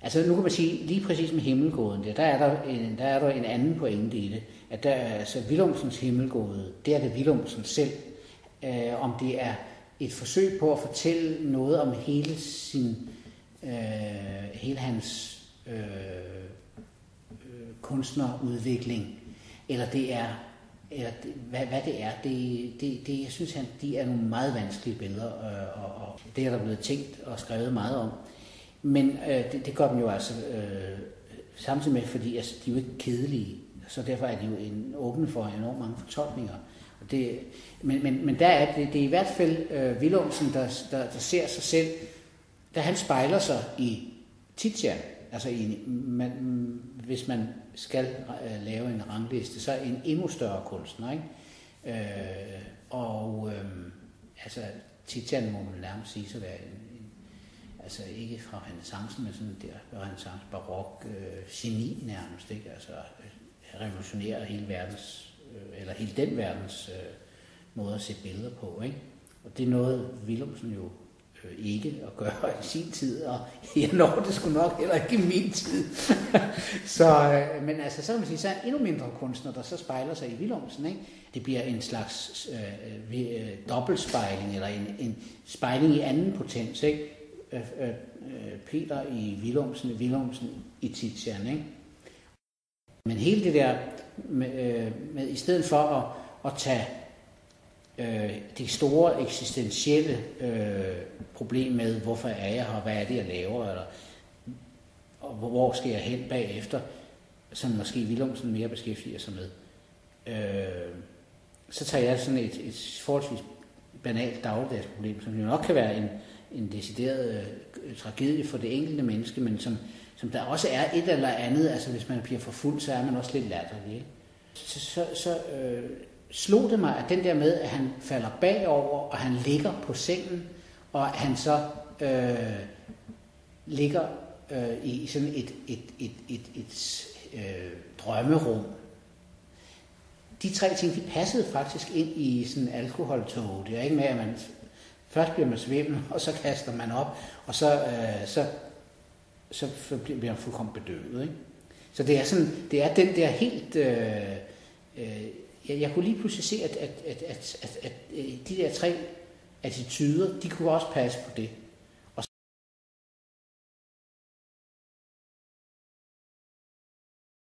Altså nu kan man sige, lige præcis med himmelgåden, der er der en anden pointe i det, at altså Willumsens himmelgåde, det er det Willumsen selv, om det er et forsøg på at fortælle noget om hele hans kunstnerudvikling, eller det er, hvad det er, jeg synes, de er nogle meget vanskelige billeder, og det er der blevet tænkt og skrevet meget om. Men det gør dem jo altså samtidig med, fordi altså, de er jo ikke kedelige, så derfor er de jo åbne for enormt mange fortolkninger. Men der er det er i hvert fald Willumsen, der ser sig selv, da han spejler sig i Tizian, altså hvis man skal lave en rangliste, så er en endnu større kunstner, ikke? Altså Tizian må man nærmest sige så være altså ikke fra renæssancen, men sådan der renæssance, barok, geni nærmest, ikke? Altså revolutionere hele verdens, eller hele den verdens måde at se billeder på, ikke? Og det er noget Willumsen jo ikke at gøre i sin tid, og jeg når det sgu nok heller ikke i min tid. Men altså, så kan man sige, så er endnu mindre kunstner, der så spejler sig i Willumsen, ikke? Det bliver en slags dobbeltspejling, eller en spejling i anden potens, ikke? Peter i Willumsen i Tizian, ikke? Men hele det der med i stedet for at tage det store eksistentielle problem med, hvorfor er jeg her, hvad er det, jeg laver, eller og hvor skal jeg hen bagefter, som måske Willumsen mere beskæftiger sig med. Så tager jeg sådan et forholdsvis banalt dagligdagsproblem, som jo nok kan være en decideret tragedie for det enkelte menneske, men som der også er et eller andet, altså hvis man bliver forfulgt, så er man også lidt latterlig. Så slog det mig, at den der med, at han falder bagover, og han ligger på sengen, og han så ligger i sådan et drømmerum. De tre ting, de passede faktisk ind i sådan en alkoholtog. Det er ikke med, at man først bliver man svimmel, og så kaster man op, og så bliver man fuldkommen bedøvet, ikke? Så det er sådan, det er den der helt jeg kunne lige pludselig se, at de der tre attityder, de kunne også passe på det.